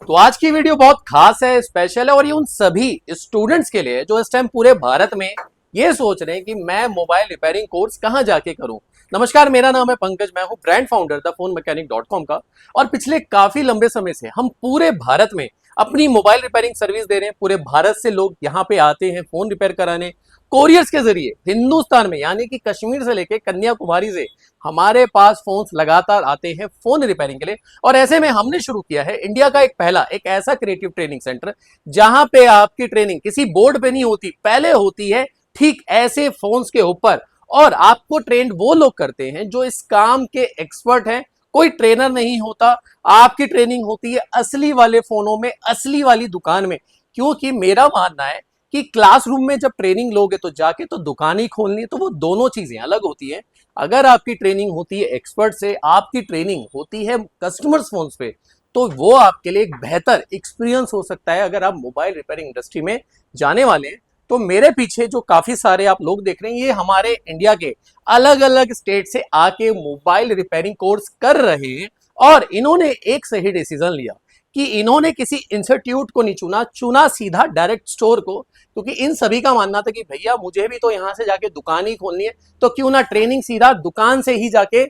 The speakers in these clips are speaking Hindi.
तो आज की वीडियो बहुत खास है, स्पेशल है और ये उन सभी स्टूडेंट्स के लिए जो इस टाइम पूरे भारत में ये सोच रहे हैं कि मैं मोबाइल रिपेयरिंग कोर्स कहां जाके करूं। नमस्कार, मेरा नाम है पंकज, मैं हूं brand founder the phone mechanic .com का। और पिछले काफी लंबे समय से हम पूरे भारत में अपनी मोबाइल रिपेयरिंग सर्विस दे रहे हैं। पूरे भारत से लोग यहाँ पे आते हैं फोन रिपेयर कराने, कोरियर्स के जरिए हिंदुस्तान में, यानी कि कश्मीर से लेके कन्याकुमारी से हमारे पास फोन्स लगातार आते हैं फोन रिपेयरिंग के लिए। और ऐसे में हमने शुरू किया है इंडिया का एक पहला एक ऐसा क्रिएटिव ट्रेनिंग सेंटर जहां पे आपकी ट्रेनिंग किसी बोर्ड पे नहीं होती, पहले होती है ठीक ऐसे फोन्स के ऊपर। और आपको ट्रेंड वो लोग करते हैं जो इस काम के एक्सपर्ट हैं, कोई ट्रेनर नहीं होता। आपकी ट्रेनिंग होती है असली वाले फोनों में, असली वाली दुकान में। क्योंकि मेरा मानना है कि क्लासरूम में जब ट्रेनिंग लोगे तो जाके तो दुकान ही खोलनी है, तो वो दोनों चीजें अलग होती है। अगर आपकी ट्रेनिंग होती है एक्सपर्ट से, आपकी ट्रेनिंग होती है कस्टमर्स फोन्स पे, तो वो आपके लिए एक बेहतर एक्सपीरियंस हो सकता है। अगर आप मोबाइल रिपेयरिंग इंडस्ट्री में जाने वाले हैं तो मेरे पीछे जो काफी सारे आप लोग देख रहे हैं, ये हमारे इंडिया के अलग अलग स्टेट से आके मोबाइल रिपेयरिंग कोर्स कर रहे हैं। और इन्होंने एक सही डिसीजन लिया कि इन्होंने किसी इंस्टीट्यूट को नहीं चुना, चुना सीधा डायरेक्ट स्टोर को। क्योंकि इन सभी का मानना था कि भैया मुझे भी तो यहां से जाके दुकान ही खोलनी है, तो क्यों ना ट्रेनिंग सीधा दुकान से ही जाके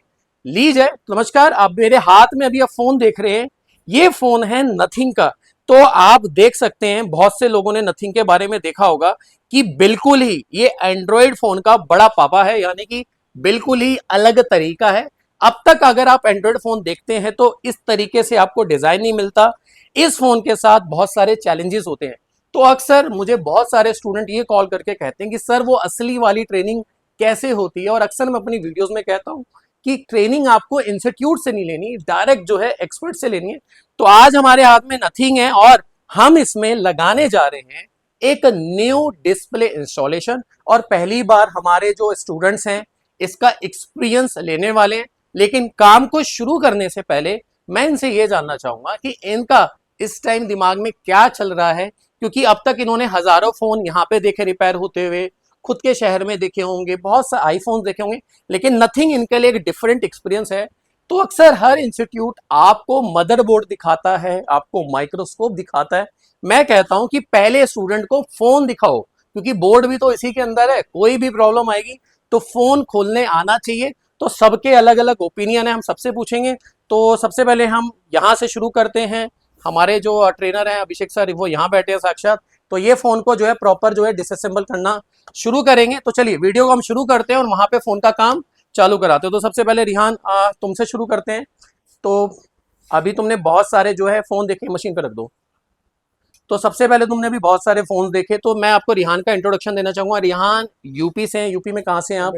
ली जाए। नमस्कार, आप मेरे हाथ में अभी आप फोन देख रहे हैं, ये फोन है नथिंग का। तो आप देख सकते हैं, बहुत से लोगों ने नथिंग के बारे में देखा होगा कि बिल्कुल ही ये एंड्रॉयड फोन का बड़ा पापा है, यानी कि बिल्कुल ही अलग तरीका है। अब तक अगर आप एंड्रॉयड फोन देखते हैं तो इस तरीके से आपको डिजाइन नहीं मिलता। इस फोन के साथ बहुत सारे चैलेंजेस होते हैं। तो अक्सर मुझे बहुत सारे स्टूडेंट ये कॉल करके कहते हैं कि सर वो असली वाली ट्रेनिंग कैसे होती है। और अक्सर मैं अपनी वीडियोस में कहता हूं कि ट्रेनिंग आपको इंस्टीट्यूट से नहीं लेनी, डायरेक्ट जो है एक्सपर्ट से लेनी है। तो आज हमारे हाथ में नथिंग है और हम इसमें लगाने जा रहे हैं एक न्यू डिस्प्ले इंस्टॉलेशन। और पहली बार हमारे जो स्टूडेंट्स हैं इसका एक्सपीरियंस लेने वाले हैं। लेकिन काम को शुरू करने से पहले मैं इनसे ये जानना चाहूंगा कि इनका इस टाइम दिमाग में क्या चल रहा है। क्योंकि अब तक इन्होंने हजारों फोन यहाँ पे देखे रिपेयर होते हुए, खुद के शहर में देखे होंगे, बहुत से आईफोन देखे होंगे, लेकिन नथिंग इनके लिए एक डिफरेंट एक्सपीरियंस है। तो अक्सर हर इंस्टीट्यूट आपको मदरबोर्ड दिखाता है, आपको माइक्रोस्कोप दिखाता है। मैं कहता हूं कि पहले स्टूडेंट को फोन दिखाओ, क्योंकि बोर्ड भी तो इसी के अंदर है। कोई भी प्रॉब्लम आएगी तो फोन खोलने आना चाहिए। तो सबके अलग अलग ओपिनियन है, हम सबसे पूछेंगे। तो सबसे पहले हम यहाँ से शुरू करते हैं। हमारे जो ट्रेनर हैं अभिषेक सर, वो यहाँ बैठे हैं साक्षात। तो ये फोन को जो है प्रॉपर जो है डिसअसेंबल करना शुरू करेंगे। तो चलिए वीडियो को हम शुरू करते हैं और वहां पे फोन का काम चालू कराते हैं। तो सबसे पहले रिहान, तुमसे शुरू करते हैं। तो अभी तुमने बहुत सारे जो है फोन देखे, मशीन पे रख दो। तो सबसे पहले तुमने भी बहुत सारे फोन देखे, तो मैं आपको रिहान का इंट्रोडक्शन देना चाहूंगा। रिहान यूपी से हैं। यूपी में कहाँ से हैं आप?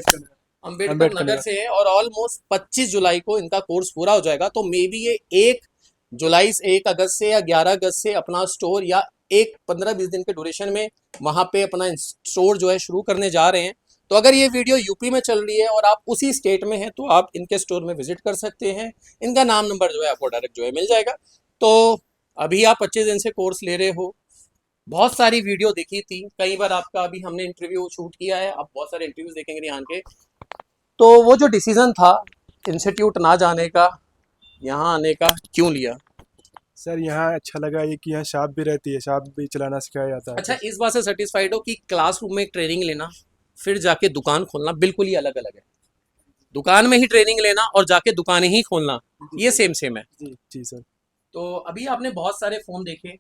अंबेडकर नगर से है। और ऑलमोस्ट 25 जुलाई को इनका कोर्स पूरा हो जाएगा। तो मे बी ये 1 जुलाई से 1 अगस्त से या 11 अगस्त से अपना स्टोर, या एक 15-20 दिन के ड्यूरेशन में वहां पे अपना स्टोर जो है शुरू करने जा रहे हैं। तो अगर ये वीडियो यूपी में चल रही है और आप उसी स्टेट में हैं तो आप इनके स्टोर में विजिट कर सकते हैं। इनका नाम नंबर जो है आपको डायरेक्ट जो है मिल जाएगा। तो अभी आप 25 दिन से कोर्स ले रहे हो, बहुत सारी वीडियो देखी थी, कई बार आपका अभी हमने इंटरव्यू शूट किया है, आप बहुत सारे इंटरव्यूज देखेंगे रिहान के। तो वो जो डिसीजन था इंस्टीट्यूट ना जाने का, यहाँ आने का, क्यों लिया? सर यहाँ अच्छा लगा ये कि यहाँ शॉप भी रहती है, शॉप भी चलाना सिखाया जाता है। अच्छा, इस बात से सेटिस्फाइड हो कि क्लासरूम में एक ट्रेनिंग लेना फिर जाके दुकान खोलना बिल्कुल ही अलग अलग है? दुकान में ही ट्रेनिंग लेना और जाके दुकान ही खोलना जी ये सेम सेम है? जी जी सर। तो अभी आपने बहुत सारे फोन देखे,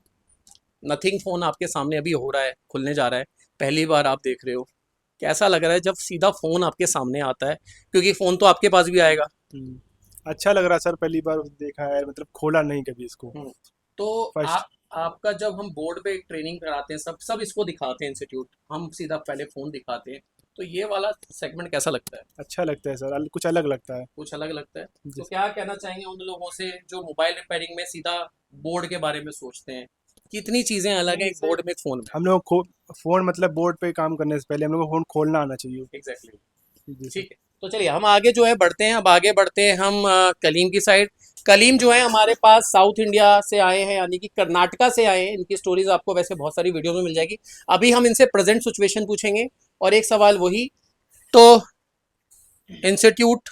नथिंग फोन आपके सामने अभी हो रहा है, खुलने जा रहा है, पहली बार आप देख रहे हो। कैसा लग रहा है जब सीधा फोन आपके सामने आता है? क्योंकि फोन तो आपके पास भी आएगा। हम्म, अच्छा लग रहा है सर, पहली बार देखा है, मतलब खोला नहीं कभी इसको। हम्म। तो फर्स्ट। आपका जब हम बोर्ड पे ट्रेनिंग कराते हैं, सब सब इसको दिखाते हैं इंस्टीट्यूट, हम सीधा पहले फोन दिखाते हैं। तो ये वाला सेगमेंट कैसा लगता है? अच्छा लगता है सर, कुछ अलग लगता है। कुछ अलग लगता है। जी तो सर। क्या कहना चाहेंगे उन लोगों से जो मोबाइल रिपेयरिंग में सीधा बोर्ड के बारे में सोचते हैं? कितनी चीजें अलग है नहीं एक सर, बोर्ड में, एक फोन में? हम लोग को फ़ोन मतलब बोर्ड पे काम करने से पहले हम लोग को फ़ोन खोलना आना चाहिए। एग्जैक्टली। जी सर। ठीक है, तो चलिए हम आगे जो है बढ़ते हैं। अब आगे बढ़ते हैं हम कलीम की साइड। कलीम जो है हमारे पास साउथ इंडिया से आए हैं, यानी कि कर्नाटका से आए हैं। इनकी स्टोरीज आपको वैसे बहुत सारी वीडियो में मिल जाएगी। अभी हम इनसे प्रेजेंट सिचुएशन पूछेंगे और एक सवाल वही। तो इंस्टीट्यूट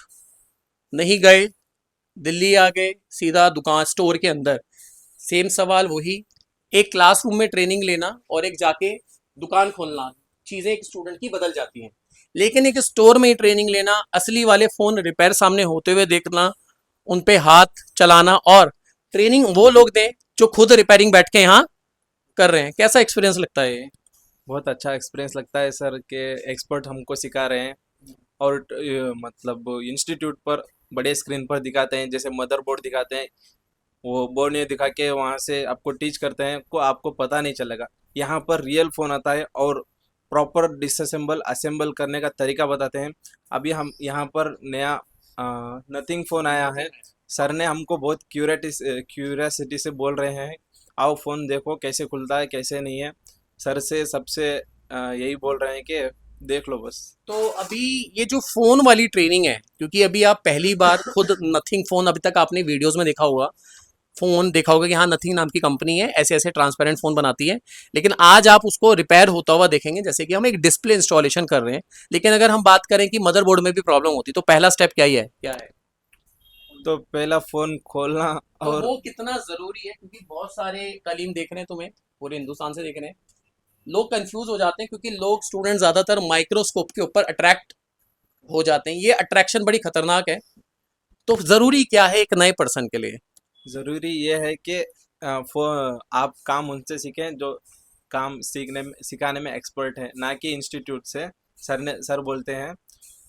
नहीं गए, दिल्ली आ गए, सीधा दुकान स्टोर के अंदर, सेम सवाल वही, एक क्लासरूम में ट्रेनिंग लेना और एक जाके दुकान खोलना, चीजें एक स्टूडेंट की बदल जाती हैं। लेकिन एक स्टोर में ही ट्रेनिंग लेना, असली वाले फोन रिपेयर सामने होते हुए देखना, उन पे हाथ चलाना, और ट्रेनिंग वो लोग दें जो खुद रिपेयरिंग बैठ के यहाँ कर रहे हैं, कैसा एक्सपीरियंस लगता है ये? बहुत अच्छा एक्सपीरियंस लगता है सर के एक्सपर्ट हमको सिखा रहे हैं और मतलब इंस्टीट्यूट पर बड़े स्क्रीन पर दिखाते हैं, जैसे मदरबोर्ड दिखाते हैं, वो बोर्ड नहीं दिखा के वहाँ से आपको टीच करते हैं, को आपको पता नहीं चलेगा। यहाँ पर रियल फ़ोन आता है और प्रॉपर डिसअसेंबल असेंबल करने का तरीका बताते हैं। अभी हम यहाँ पर नया नथिंग फ़ोन आया है, सर ने हमको बहुत क्यूरियसिटी से बोल रहे हैं, आओ फ़ोन देखो कैसे खुलता है कैसे नहीं है। सर से सबसे यही बोल रहे हैं कि देख लो बस। तो अभी ये जो फोन वाली ट्रेनिंग है, क्योंकि अभी आप पहली बार खुद नथिंग फोन, अभी तक आपने वीडियोस में देखा होगा, फोन देखा होगा कि हाँ नथिंग नाम की कंपनी है, ऐसे ऐसे ट्रांसपेरेंट फोन बनाती है, लेकिन आज आप उसको रिपेयर होता हुआ देखेंगे, जैसे कि हम एक डिस्प्ले इंस्टॉलेशन कर रहे हैं। लेकिन अगर हम बात करें कि मदरबोर्ड में भी प्रॉब्लम होती, तो पहला स्टेप क्या है? तो पहला फ़ोन खोलना तो और वो कितना जरूरी है, क्योंकि बहुत सारे तालीम देख रहे हैं तुम्हें, पूरे हिंदुस्तान से देख रहे हैं, लोग कंफ्यूज हो जाते हैं, क्योंकि लोग स्टूडेंट ज्यादातर माइक्रोस्कोप के ऊपर अट्रैक्ट हो जाते हैं। ये अट्रैक्शन बड़ी खतरनाक है। तो जरूरी क्या है एक नए पर्सन के लिए? ज़रूरी ये है कि आप काम उनसे सीखें जो काम सिखाने में एक्सपर्ट है, ना कि इंस्टीट्यूट से। सर बोलते हैं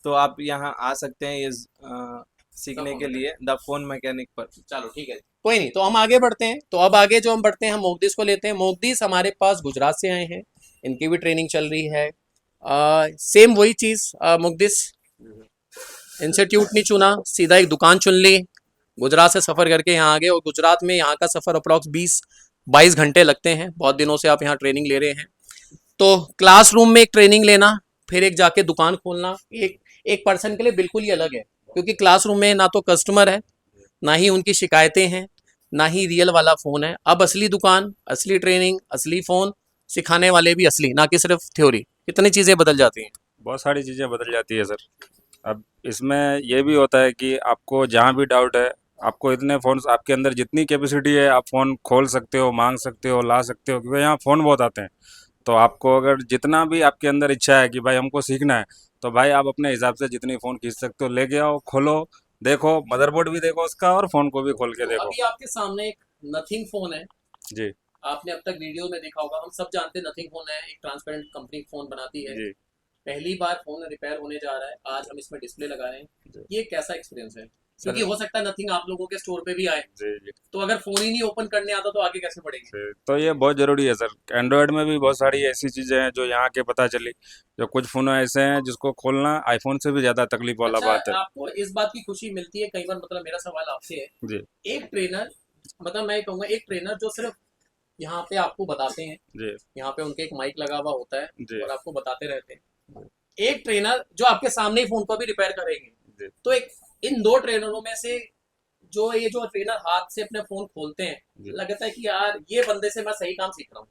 तो आप यहाँ आ सकते हैं ये सीखने के लिए द फोन मैकेनिक पर। चलो ठीक है, कोई नहीं, तो हम आगे बढ़ते हैं। तो अब आगे जो हम बढ़ते हैं, हम मोगदिस को लेते हैं। मोगदिस हमारे पास गुजरात से आए हैं, इनकी भी ट्रेनिंग चल रही है। सेम वही चीज, मोगदिस इंस्टीट्यूट नहीं चुना, सीधा एक दुकान चुन ली, गुजरात से सफ़र करके यहाँ आ गए, और गुजरात में यहाँ का सफ़र अप्रॉक्स 20-22 घंटे लगते हैं। बहुत दिनों से आप यहाँ ट्रेनिंग ले रहे हैं। तो क्लासरूम में एक ट्रेनिंग लेना, फिर एक जाके दुकान खोलना, एक एक पर्सन के लिए बिल्कुल ही अलग है, क्योंकि क्लासरूम में ना तो कस्टमर है, ना ही उनकी शिकायतें हैं, ना ही रियल वाला फ़ोन है। अब असली दुकान, असली ट्रेनिंग, असली फ़ोन, सिखाने वाले भी असली, ना कि सिर्फ थ्योरी। कितनी चीज़ें बदल जाती हैं। बहुत सारी चीज़ें बदल जाती है सर। अब इसमें ये भी होता है कि आपको जहाँ भी डाउट है, आपको इतने फ़ोन्स आपके अंदर जितनी कैपेसिटी है, आप फ़ोन खोल सकते हो, मांग सकते हो, ला सकते हो, क्योंकि यहाँ फ़ोन बहुत आते हैं। तो आपको अगर जितना भी आपके अंदर इच्छा है कि भाई हमको सीखना है, तो भाई आप अपने हिसाब से जितनी फ़ोन खींच सकते हो लेके आओ, खोलो, देखो, मदरबोर्ड भी देखो उसका और फ़ोन को भी खोल के तो देखो। अभी आपके सामने एक नथिंग फ़ोन है, जी आपने अब तक वीडियो में देखा होगा, हम सब जानते हैं नथिंग फोन है, एक ट्रांसपेरेंट कंपनी फोन बनाती है। जी पहली बार फोन रिपेयर होने जा रहा है, आज हम इसमें डिस्प्ले लगा रहे हैं। जी ये कैसा एक्सपीरियंस है? सर। क्योंकि हो सकता है नथिंग आप लोगों के स्टोर पे भी आए, जी जी तो अगर फोन ही नहीं ओपन करने आता तो आगे कैसे बढ़ेंगे? तो ये बहुत ज़रूरी है सर। एंड्रॉयड में भी बहुत सारी ऐसी चीज़ें हैं जो यहाँ के पता चली, जो कुछ फ़ोन ऐसे हैं जिसको खोलना आईफोन से भी ज़्यादा तकलीफ वाला अच्छा, बात है। आपको इस बात की खुशी मिलती है कई बार, मतलब मेरा सवाल आपसे है, जी एक ट्रेनर, मतलब मैं कहूँगा एक ट्रेनर जो सिर्फ यहाँ पे आपको बताते हैं, जी यहाँ पे उनके एक माइक लगा हुआ होता है जी और आपको बताते रहते हैं, एक ट्रेनर जो आपके सामने ही फोन को भी रिपेयर करेंगे। जी तो एक इन दो ट्रेनरों में से जो ट्रेनर हाथ से अपने फोन खोलते हैं, जी लगता है कि यार ये बंदे से मैं सही काम सीख रहा हूँ।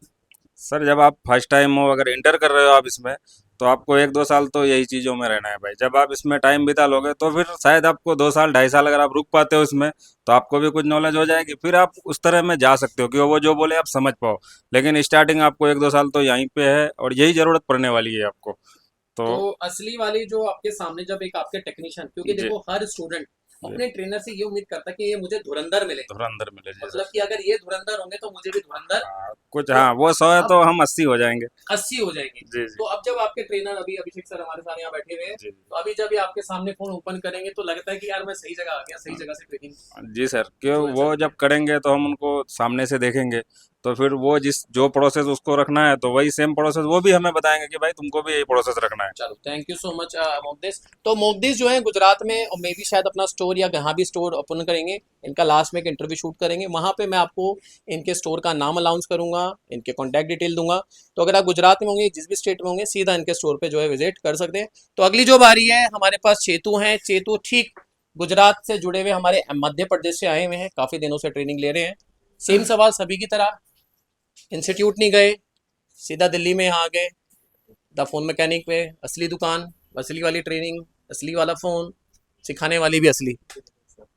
सर, जब आप फर्स्ट टाइम हो, अगर इंटर कर रहे हो आप इसमें, तो आपको 1-2 साल तो यही चीज़ों में रहना है भाई। जब आप इसमें टाइम बिता लोगे तो फिर शायद आपको 2 साल 2.5 साल अगर आप रुक पाते हो इसमें, तो आपको भी कुछ नॉलेज हो जाएगी, फिर आप उस तरह में जा सकते हो कि वो जो बोले आप समझ पाओ। लेकिन स्टार्टिंग आपको 1-2 साल तो यहीं पे है और यही ज़रूरत पड़ने वाली है आपको। तो तो असली वाली जो आपके सामने जब एक आपके टेक्नीशियन, क्योंकि जी देखो हर स्टूडेंट जी अपने ट्रेनर से ये उम्मीद करता है कि ये मुझे धुरंधर मिले, धुरंधर मिले जी मतलब सर। कि अगर ये धुरंधर होंगे तो मुझे भी धुरंधर। कुछ तो हाँ, वो 100 है अब तो हम 80 हो जाएंगे। 80 हो जाएंगे। जी तो जी अब जब आपके ट्रेनर, अभी अभिषेक सर हमारे साथ यहाँ बैठे हुए हैं, जी तो अभी जब ये आपके सामने फोन ओपन करेंगे तो लगता है कि यार मैं सही जगह आ गया, सही जगह से ट्रेनिंग जी सर, क्यों जो है वो सकती जब है। करेंगे तो हम उनको सामने से देखेंगे, तो फिर वो जो प्रोसेस उसको रखना है तो वही सेम प्रोसेस वो भी हमें बताएंगे कि भाई तुमको भी यही प्रोसेस रखना है। चलो, थैंक यू सो मच मोगदिस। तो मोगदिस जो है गुजरात में, और मे भी शायद अपना स्टोर या कहाँ भी स्टोर ओपन करेंगे, इनका लास्ट में एक इंटरव्यू शूट करेंगे, वहाँ पे मैं आपको इनके स्टोर का नाम अनाउंस करूंगा, इनके कॉन्टैक्ट डिटेल दूंगा। तो अगर आप गुजरात में होंगे, जिस भी स्टेट में होंगे, सीधा इनके स्टोर पे जो है विजिट कर सकते हैं। तो अगली जो बारी है, हमारे पास चेतू हैं। चेतू ठीक गुजरात से जुड़े हुए, हमारे मध्य प्रदेश से आए हुए हैं, काफ़ी दिनों से ट्रेनिंग ले रहे हैं। सेम सवाल सभी की तरह, इंस्टीट्यूट नहीं गए, सीधा दिल्ली में यहाँ आ गए, द फोन मैकेनिक पे, असली दुकान, असली वाली ट्रेनिंग, असली वाला फ़ोन, सिखाने वाली भी असली।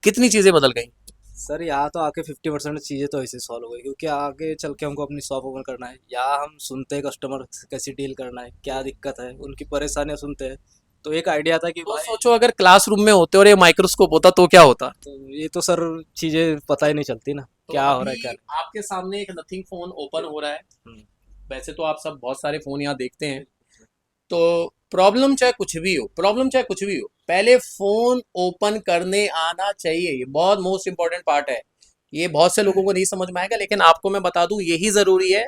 कितनी चीज़ें बदल गई। सर यहाँ तो आके 50% चीज़ें तो ऐसे सॉल्व हो गई, क्योंकि आगे चल के हमको अपनी शॉप ओपन करना है। यहाँ हम सुनते हैं कस्टमर से कैसे डील करना है, क्या दिक्कत है, उनकी परेशानियाँ सुनते हैं। तो एक आइडिया था कि तो भाई, सोचो अगर क्लासरूम में होते और ये माइक्रोस्कोप होता तो क्या होता। तो ये तो सर चीज़ें पता ही नहीं चलती ना, तो क्या हो रहा है अभी क्या नहीं। आपके सामने एक नथिंग फोन ओपन हो रहा है। हम्म। वैसे तो आप सब बहुत सारे फोन यहाँ देखते हैं, तो प्रॉब्लम चाहे कुछ भी हो, प्रॉब्लम चाहे कुछ भी हो, पहले फोन ओपन करने आना चाहिए। ये बहुत मोस्ट इंपॉर्टेंट पार्ट है। ये बहुत से लोगों को नहीं समझ में आएगा, लेकिन आपको मैं बता दूं यही जरूरी है।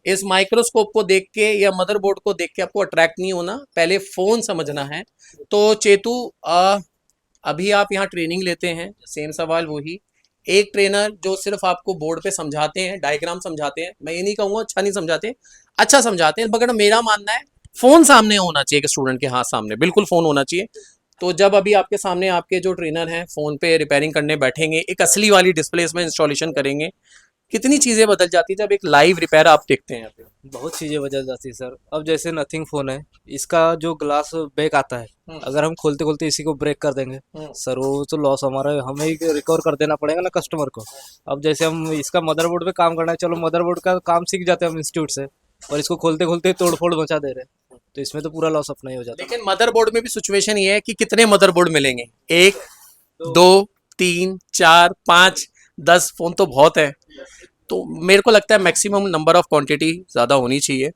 इस माइक्रोस्कोप को देख के या मदरबोर्ड को देख के आपको अट्रैक्ट नहीं होना, पहले फोन समझना है। तो चेतू, अभी आप यहाँ ट्रेनिंग लेते हैं, सेम सवाल वही। एक ट्रेनर जो सिर्फ आपको बोर्ड पे समझाते हैं, डायग्राम समझाते हैं, मैं ये नहीं कहूँगा अच्छा नहीं समझाते, अच्छा समझाते हैं, मगर मेरा मानना है फोन सामने होना चाहिए, एक स्टूडेंट के हाथ सामने बिल्कुल फोन होना चाहिए। तो जब अभी आपके सामने आपके जो ट्रेनर हैं फोन पे रिपेयरिंग करने बैठेंगे, एक असली वाली डिस्प्ले में इंस्टॉलेशन करेंगे, कितनी चीजें बदल जाती है जब एक लाइव रिपेयर आप देखते हैं यहाँ पे। बहुत चीज़ें बदल जाती है सर। अब जैसे नथिंग फ़ोन है, इसका जो ग्लास बैक आता है, अगर हम खोलते खोलते इसी को ब्रेक कर देंगे सर, वो तो लॉस हमारा है, हमें ही रिकवर कर देना पड़ेगा ना कस्टमर को। अब जैसे हम इसका मदरबोर्ड पे काम करना है, चलो मदरबोर्ड का काम सीख जाते हैं हम इंस्टीट्यूट से, और इसको खोलते खोलते तोड़-फोड़ मचा दे रहे हैं, तो इसमें तो पूरा लॉस अपना ही हो जाता है। लेकिन मदरबोर्ड में भी सिचुएशन ये है कि कितने मदरबोर्ड मिलेंगे, एक, तो दो, तीन, चार, पाँच, 10 फोन तो बहुत है। तो मेरे को लगता है मैक्सिमम नंबर ऑफ क्वांटिटी ज़्यादा होनी चाहिए।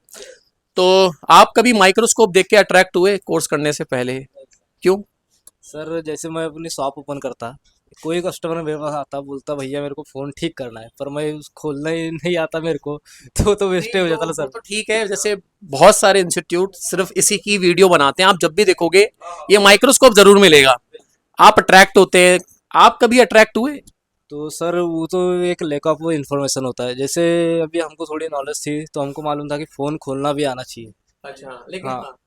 तो आप कभी माइक्रोस्कोप देख के अट्रैक्ट हुए कोर्स करने से पहले, क्यों? सर जैसे मैं अपनी शॉप ओपन करता, कोई कस्टमर मेरे पास आता, बोलता भैया मेरे को फ़ोन ठीक करना है, पर मैं खोलना ही नहीं आता मेरे को, तो वेस्ट हो जाता ना सर। तो ठीक है, जैसे बहुत सारे इंस्टीट्यूट सिर्फ इसी की वीडियो बनाते हैं, आप जब भी देखोगे ये माइक्रोस्कोप जरूर मिलेगा, आप अट्रैक्ट होते हैं। आप कभी अट्रैक्ट हुए? तो सर वो तो एक लैक ऑफ इन्फॉर्मेशन होता है। जैसे अभी हमको थोड़ी नॉलेज थी, तो हमको मालूम था कि फ़ोन खोलना भी आना चाहिए। अच्छा, लेकिन हाँ, हाँ,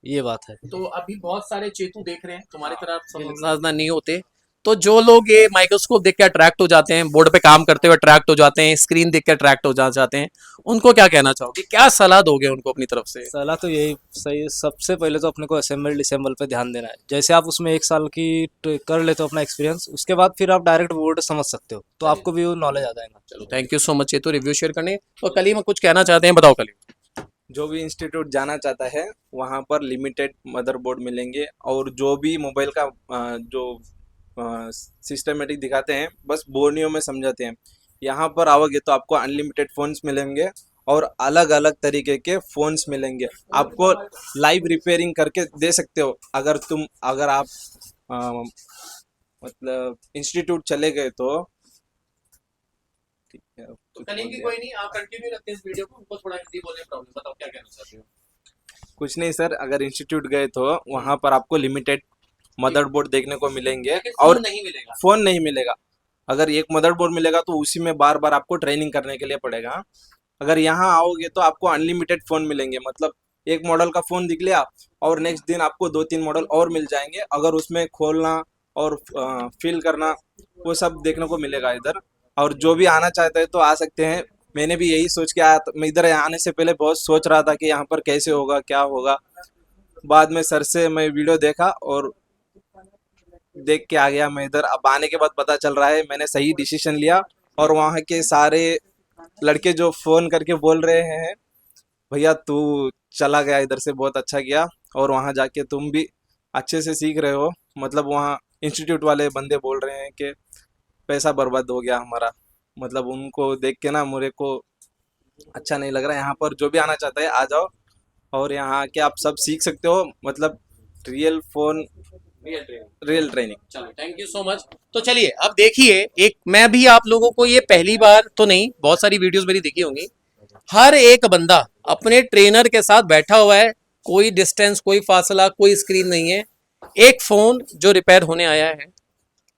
ये बात है। तो अभी बहुत सारे चेतु देख रहे हैं तुम्हारी तरह समझदार नहीं होते। तो जो लोग ये माइक्रोस्कोप देख के अट्रैक्ट हो जाते हैं, बोर्ड पे काम करते हुए अट्रैक्ट हो जाते हैं, स्क्रीन देख के अट्रैक्ट हो जाते हैं, उनको क्या कहना चाहोगे, क्या सलाह दोगे उनको अपनी तरफ से? सलाह तो यही सही, सबसे पहले तो अपने को असेंबल डिसेंबल पे ध्यान देना है। जैसे आप उसमें 1 साल की कर लेते हो अपना एक्सपीरियंस, उसके बाद फिर आप डायरेक्ट बोर्ड समझ सकते हो, तो आपको भी वो नॉलेज आ जाएगा। चलो, thank you so much Chetu review share करने। और कलीम कुछ कहना चाहते हैं, बताओ कलीम। जो भी इंस्टीट्यूट जाना चाहता है वहाँ पर लिमिटेड मदरबोर्ड मिलेंगे, और जो भी मोबाइल का जो सिस्टमेटिक दिखाते हैं बस बोर्नियो में समझाते हैं। यहाँ पर आओगे तो आपको अनलिमिटेड फ़ोन्स मिलेंगे और अलग अलग तरीके के फ़ोन्स मिलेंगे। आपको लाइव रिपेयरिंग करके दे सकते हो। अगर आप मतलब इंस्टीट्यूट चले गए तो ठीक है। तो कलीम की कोई नहीं, आप कंटिन्यू रखते हैं इस वीडियो को, उनको थोड़ा हिंदी बोलने प्रॉब्लम, बताओ क्या कहना चाहते हो? कुछ नहीं सर, अगर इंस्टीट्यूट गए तो वहाँ पर आपको लिमिटेड मदरबोर्ड देखने को मिलेंगे लेकिन और फोन नहीं मिलेगा। फ़ोन नहीं मिलेगा। अगर एक मदरबोर्ड मिलेगा तो उसी में बार बार आपको ट्रेनिंग करने के लिए पड़ेगा। अगर यहाँ आओगे तो आपको अनलिमिटेड फ़ोन मिलेंगे, मतलब एक मॉडल का फ़ोन दिख लिया और नेक्स्ट दिन आपको 2-3 मॉडल और मिल जाएंगे। अगर उसमें खोलना और फील करना वो सब देखने को मिलेगा इधर। और जो भी आना चाहता है तो आ सकते हैं। मैंने भी यही सोच के आया था। मैं इधर आने से पहले बहुत सोच रहा था कि यहाँ पर कैसे होगा, क्या होगा। बाद में सर से मैं वीडियो देखा और देख के आ गया मैं इधर। अब आने के बाद पता चल रहा है मैंने सही डिसीजन लिया। और वहाँ के सारे लड़के जो फ़ोन करके बोल रहे हैं भैया तू चला गया इधर से, बहुत अच्छा किया, और वहाँ जाके तुम भी अच्छे से सीख रहे हो। मतलब वहाँ इंस्टीट्यूट वाले बंदे बोल रहे हैं कि पैसा बर्बाद हो गया हमारा। मतलब उनको देख के ना मेरे को अच्छा नहीं लग रहा। यहाँ पर जो भी आना चाहता है आ जाओ, और यहाँ आके आप सब सीख सकते हो। मतलब रियल फ़ोन, रियल ट्रेनिंग। चलो, थैंक यू सो मच। तो चलिए अब देखिए, एक मैं भी आप लोगों को, ये पहली बार तो नहीं, बहुत सारी वीडियोस मेरी देखी होंगी, हर एक बंदा अपने ट्रेनर के साथ बैठा हुआ है, कोई डिस्टेंस, कोई फासला, कोई स्क्रीन नहीं है। एक फोन जो रिपेयर होने आया है,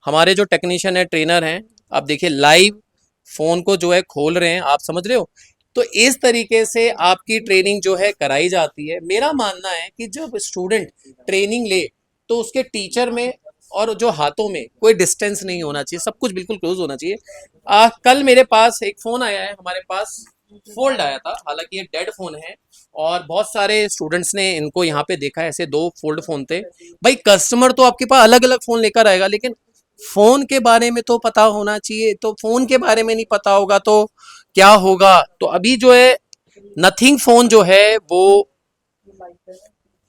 हमारे जो टेक्नीशियन है, ट्रेनर हैं, आप देखिए लाइव फोन को जो है खोल रहे हैं, आप समझ रहे हो। तो इस तरीके से आपकी ट्रेनिंग जो है कराई जाती है। मेरा मानना है कि जब स्टूडेंट ट्रेनिंग ले तो उसके टीचर में और जो हाथों में कोई डिस्टेंस नहीं होना चाहिए, सब कुछ बिल्कुल क्लोज होना चाहिए। कल मेरे पास एक फ़ोन आया है, हमारे पास फोल्ड आया था, हालांकि ये डेड फ़ोन है, और बहुत सारे स्टूडेंट्स ने इनको यहाँ पे देखा है, ऐसे 2 फोल्ड फ़ोन थे। भाई कस्टमर तो आपके पास अलग अलग फ़ोन लेकर आएगा, लेकिन फोन के बारे में तो पता होना चाहिए, तो फोन के बारे में नहीं पता होगा तो क्या होगा। तो अभी जो है नथिंग फोन जो है वो,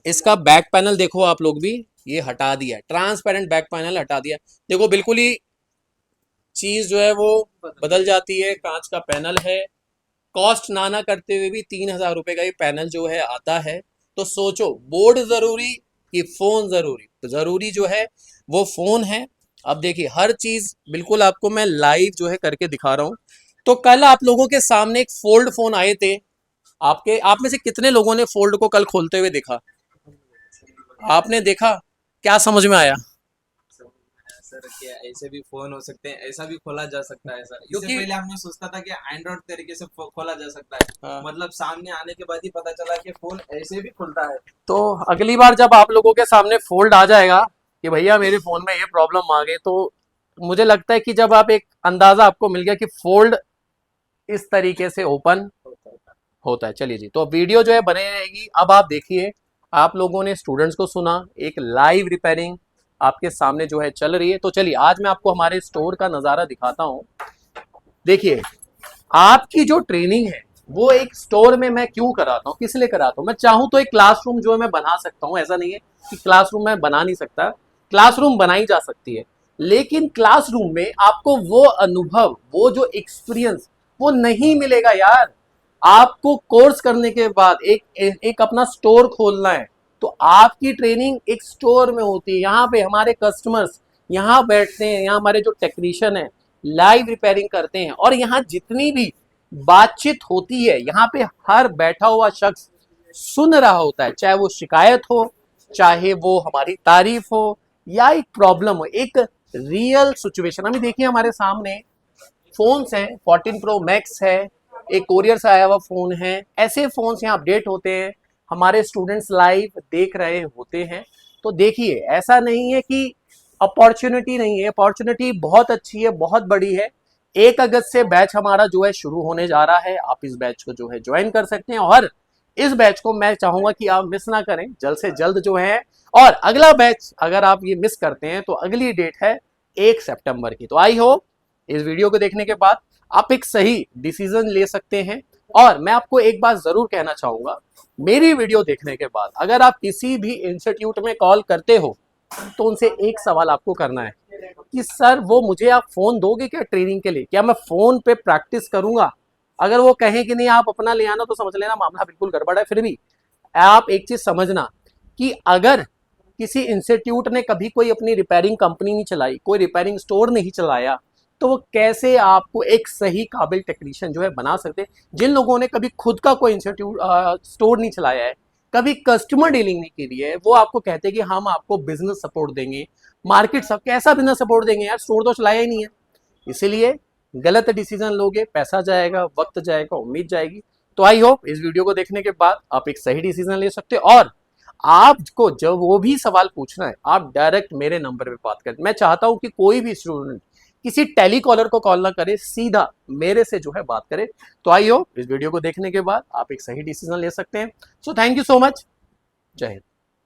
इसका बैक पैनल देखो आप लोग भी, ये हटा दिया, ट्रांसपेरेंट बैक पैनल हटा दिया। देखो बिल्कुल ही चीज जो है वो बदल जाती है। कांच का पैनल है, कॉस्ट ना करते हुए भी 3,000 रुपए का ये पैनल जो है आता है। तो सोचो, बोर्ड जरूरी कि फोन जरूरी? तो जरूरी जो है वो फोन है। अब देखिए हर चीज बिल्कुल आपको मैं लाइव जो है करके दिखा रहा हूँ। तो कल आप लोगों के सामने एक फोल्ड फोन आए थे, आप में से कितने लोगों ने फोल्ड को कल खोलते हुए देखा? आपने देखा, क्या समझ में आया? सर क्या ऐसे भी फोन हो सकते हैं, ऐसा भी खोला जा सकता है सर। इससे क्योंकि- पहले हमने सोचता था कि एंड्रॉइड तरीके से खोला जा सकता है, हाँ। मतलब सामने आने के बाद ही पता चला कि फोन ऐसे भी खुलता है। तो अगली बार जब आप लोगों के सामने फोल्ड आ जाएगा कि भैया मेरे फोन में ये प्रॉब्लम आ गई, तो मुझे लगता है कि जब आप एक अंदाजा आपको मिल गया कि फोल्ड इस तरीके से ओपन होता है। चलिए जी, तो वीडियो जो है बने रहेगी। अब आप देखिए, आप लोगों ने स्टूडेंट्स को सुना, एक लाइव रिपेयरिंग आपके सामने जो है चल रही है। तो चलिए आज मैं आपको हमारे स्टोर का नज़ारा दिखाता हूँ। देखिए, आपकी जो ट्रेनिंग है वो एक स्टोर में मैं क्यों कराता हूँ, किस लिए कराता हूँ? मैं चाहूँ तो एक क्लासरूम जो है मैं बना सकता हूँ, ऐसा नहीं है कि क्लासरूम मैं बना नहीं सकता, क्लासरूम बनाई जा सकती है। लेकिन क्लासरूम में आपको वो अनुभव, वो जो एक्सपीरियंस वो नहीं मिलेगा यार। आपको कोर्स करने के बाद एक अपना स्टोर खोलना है, तो आपकी ट्रेनिंग एक स्टोर में होती है। यहाँ पे हमारे कस्टमर्स यहाँ बैठते हैं, यहाँ हमारे जो टेक्नीशियन है लाइव रिपेयरिंग करते हैं, और यहाँ जितनी भी बातचीत होती है यहाँ पे हर बैठा हुआ शख्स सुन रहा होता है, चाहे वो शिकायत हो, चाहे वो हमारी तारीफ हो, या एक प्रॉब्लम हो, एक रियल सिचुएशन। अभी देखिए हमारे सामने फोन्स हैं, 14 प्रो मैक्स है, एक कोरियर से आया हुआ फोन है। ऐसे फोन्स यहाँ अपडेट होते हैं, हमारे स्टूडेंट्स लाइव देख रहे होते हैं। तो देखिए, ऐसा नहीं है कि अपॉर्चुनिटी नहीं है, अपॉर्चुनिटी बहुत अच्छी है, बहुत बड़ी है। 1 अगस्त से बैच हमारा जो है शुरू होने जा रहा है। आप इस बैच को जो है ज्वाइन कर सकते हैं, और इस बैच को मैं चाहूंगा कि आप मिस ना करें, जल्द से जल्द जो है। और अगला बैच अगर आप ये मिस करते हैं तो अगली डेट है 1 सितंबर की। तो आई होप इस वीडियो को देखने के बाद आप एक सही डिसीजन ले सकते हैं। और मैं आपको एक बात जरूर कहना चाहूंगा, मेरी वीडियो देखने के बाद अगर आप किसी भी इंस्टीट्यूट में कॉल करते हो तो उनसे एक सवाल आपको करना है कि सर वो मुझे आप फोन दोगे क्या ट्रेनिंग के लिए, क्या मैं फोन पे प्रैक्टिस करूंगा? अगर वो कहें कि नहीं आप अपना ले आना, तो समझ लेना मामला बिल्कुल गड़बड़ है। फिर भी आप एक चीज समझना कि अगर किसी इंस्टीट्यूट ने कभी कोई अपनी रिपेयरिंग कंपनी नहीं चलाई, कोई रिपेयरिंग स्टोर नहीं चलाया, तो वो कैसे आपको एक सही काबिल टेक्नीशियन जो है बना सकते? जिन लोगों ने कभी खुद का कोई इंस्टीट्यूट स्टोर नहीं चलाया है, कभी कस्टमर डीलिंग नहीं की है, वो आपको कहते हैं कि हम आपको बिजनेस सपोर्ट देंगे, मार्केट सब कैसा बिजनेस सपोर्ट देंगे यार, स्टोर तो चलाया ही नहीं है। इसीलिए गलत डिसीजन लोगे, पैसा जाएगा, वक्त जाएगा, उम्मीद जाएगी। तो आई होप इस वीडियो को देखने के बाद आप एक सही डिसीजन ले सकते हो। और आपको जब वो भी सवाल पूछना है, आप डायरेक्ट मेरे नंबर पे बात करें। मैं चाहता हूं कि कोई भी स्टूडेंट किसी टेलीकॉलर को कॉल ना करे, सीधा मेरे से जो है बात करे। तो आई होप इस वीडियो को देखने के बाद आप एक सही डिसीजन ले सकते हैं। So thank you so much, जय हिंद।